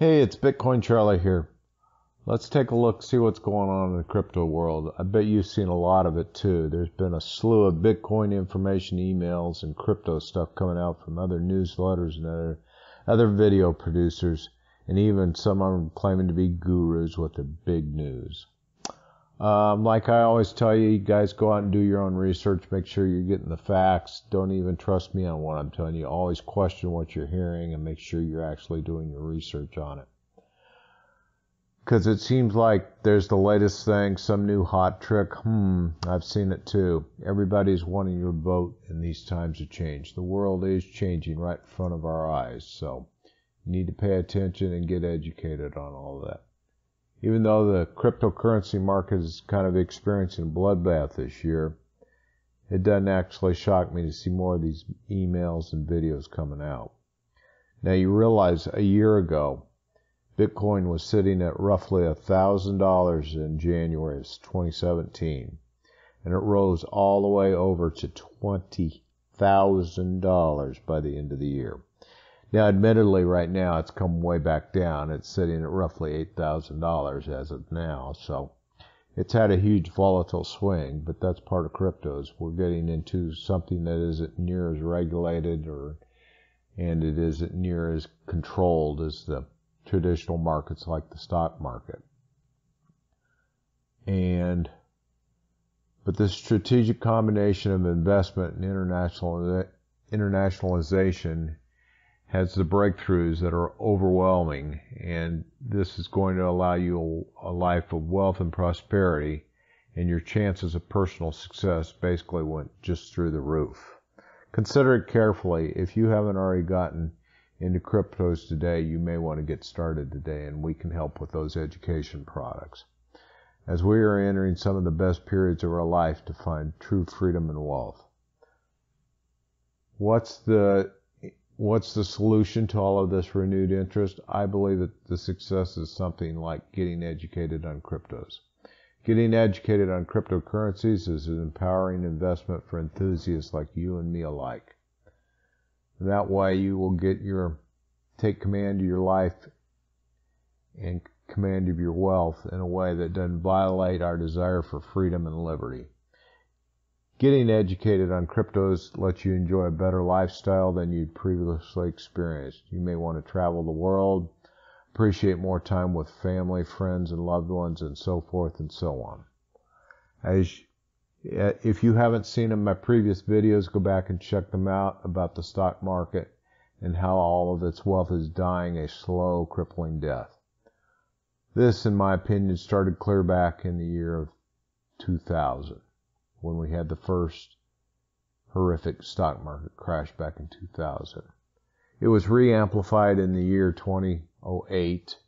Hey, it's Bitcoin Charlie here. Let's take a look, see what's going on in the crypto world. I bet you've seen a lot of it too. There's been a slew of Bitcoin information emails and crypto stuff coming out from other newsletters and other video producers, and even some of them claiming to be gurus with the big news. Like I always tell you, you guys go out and do your own research. Make sure you're getting the facts. Don't even trust me on what I'm telling you. Always question what you're hearing and make sure you're actually doing your research on it. Because it seems like there's the latest thing, some new hot trick. I've seen it too. Everybody's wanting your vote in these times of change. The world is changing right in front of our eyes. So you need to pay attention and get educated on all of that. Even though the cryptocurrency market is kind of experiencing a bloodbath this year, it doesn't actually shock me to see more of these emails and videos coming out. Now you realize a year ago, Bitcoin was sitting at roughly $1,000 in January of 2017, and it rose all the way over to $20,000 by the end of the year. Now, admittedly, right now, it's come way back down. It's sitting at roughly $8,000 as of now. So it's had a huge volatile swing, but that's part of cryptos. We're getting into something that isn't near as regulated and it isn't near as controlled as the traditional markets like the stock market. But this strategic combination of investment and internationalization has the breakthroughs that are overwhelming, and this is going to allow you a life of wealth and prosperity, and your chances of personal success basically went just through the roof. Consider it carefully. If you haven't already gotten into cryptos today, you may want to get started today, and we can help with those education products, as we are entering some of the best periods of our life to find true freedom and wealth. What's the solution to all of this renewed interest? I believe that the success is something like getting educated on cryptos. Getting educated on cryptocurrencies is an empowering investment for enthusiasts like you and me alike. That way you will take command of your life and command of your wealth in a way that doesn't violate our desire for freedom and liberty. Getting educated on cryptos lets you enjoy a better lifestyle than you'd previously experienced. You may want to travel the world, appreciate more time with family, friends, and loved ones, and so forth and so on. If you haven't seen my previous videos, go back and check them out about the stock market and how all of its wealth is dying a slow, crippling death. This, in my opinion, started clear back in the year of 2000. When we had the first horrific stock market crash back in 2000. It was re-amplified in the year 2008,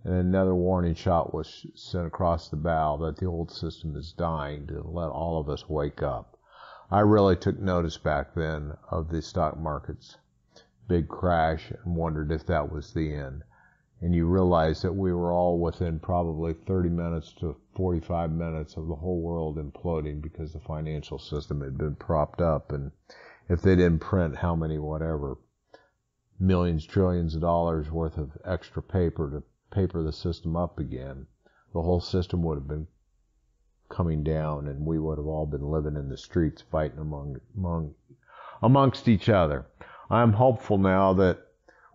and another warning shot was sent across the bow that the old system is dying to let all of us wake up. I really took notice back then of the stock market's big crash and wondered if that was the end. And you realize that we were all within probably 30 minutes to 45 minutes of the whole world imploding because the financial system had been propped up. And if they didn't print how many, whatever, millions, trillions of dollars worth of extra paper to paper the system up again, the whole system would have been coming down, and we would have all been living in the streets fighting amongst each other. I'm hopeful now that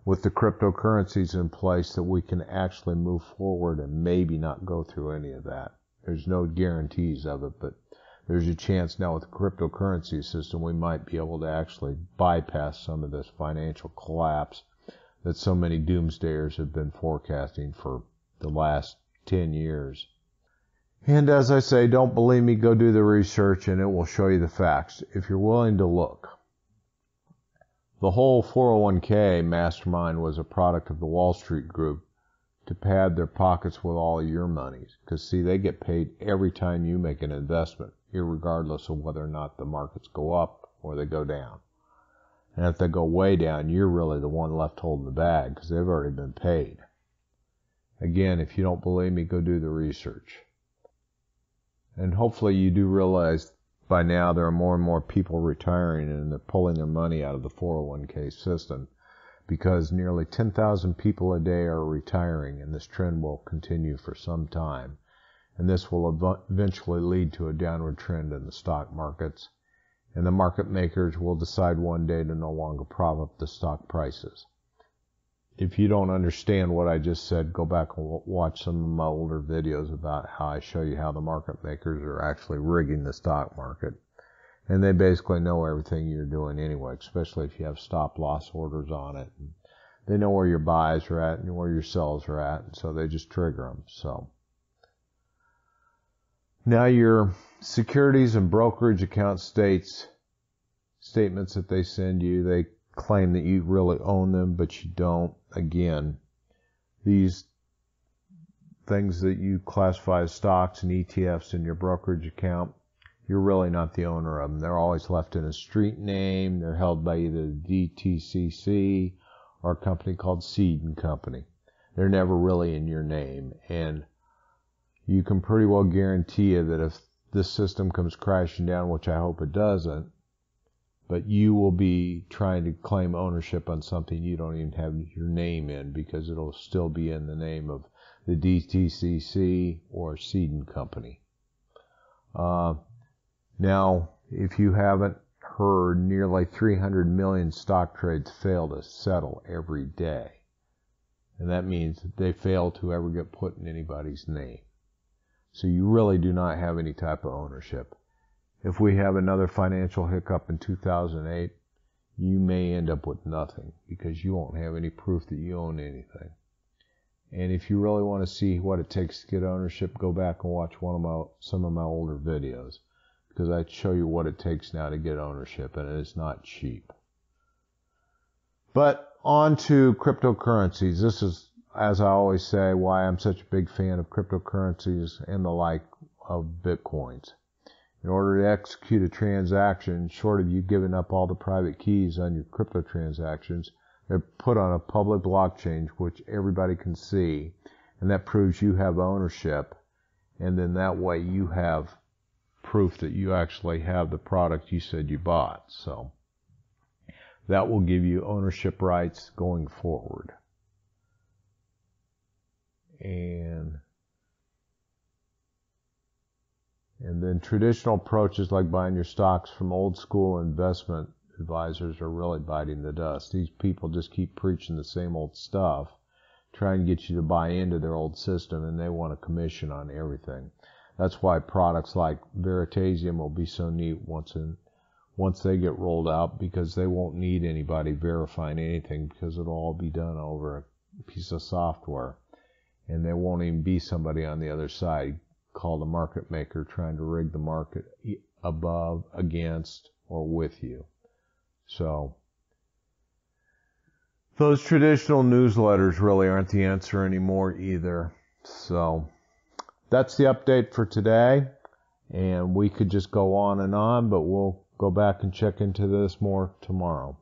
with the cryptocurrencies in place that we can actually move forward and maybe not go through any of that. There's no guarantees of it, but there's a chance now with the cryptocurrency system we might be able to actually bypass some of this financial collapse that so many doomsdayers have been forecasting for the last 10 years. And as I say, don't believe me, go do the research and it will show you the facts if you're willing to look. The whole 401k mastermind was a product of the Wall Street Group to pad their pockets with all of your monies. Because, see, they get paid every time you make an investment, irregardless of whether or not the markets go up or they go down. And if they go way down, you're really the one left holding the bag because they've already been paid. Again, if you don't believe me, go do the research. And hopefully you do realize by now there are more and more people retiring and they're pulling their money out of the 401k system because nearly 10,000 people a day are retiring, and this trend will continue for some time. And this will eventually lead to a downward trend in the stock markets, and the market makers will decide one day to no longer prop up the stock prices. If you don't understand what I just said, go back and watch some of my older videos about how I show you how the market makers are actually rigging the stock market. And they basically know everything you're doing anyway, especially if you have stop loss orders on it. And they know where your buys are at and where your sells are at, and so they just trigger them. So now your securities and brokerage account statements that they send you, they claim that you really own them, but you don't. Again, these things that you classify as stocks and ETFs in your brokerage account, you're really not the owner of them. They're always left in a street name. They're held by either the DTCC or a company called Seed and Company. They're never really in your name. And you can pretty well guarantee you that if this system comes crashing down, which I hope it doesn't, but you will be trying to claim ownership on something you don't even have your name in, because it'll still be in the name of the DTCC or Seed and Company. Now, if you haven't heard, nearly 300 million stock trades fail to settle every day. And that means that they fail to ever get put in anybody's name. So you really do not have any type of ownership. If we have another financial hiccup in 2008, you may end up with nothing, because you won't have any proof that you own anything. And if you really want to see what it takes to get ownership, go back and watch some of my older videos, because I show you what it takes now to get ownership, and it is not cheap. But on to cryptocurrencies. This is, as I always say, why I'm such a big fan of cryptocurrencies and the like of Bitcoins. In order to execute a transaction, short of you giving up all the private keys on your crypto transactions, they're put on a public blockchain which everybody can see, and that proves you have ownership, and then that way you have proof that you actually have the product you said you bought. So that will give you ownership rights going forward. And then traditional approaches like buying your stocks from old school investment advisors are really biting the dust. These people just keep preaching the same old stuff, trying to get you to buy into their old system, and they want a commission on everything. That's why products like Veritasium will be so neat once they get rolled out, because they won't need anybody verifying anything, because it'll all be done over a piece of software. And there won't even be somebody on the other side called a market maker trying to rig the market above, against, or with you. So those traditional newsletters really aren't the answer anymore either. So that's the update for today, and we could just go on and on, but we'll go back and check into this more tomorrow.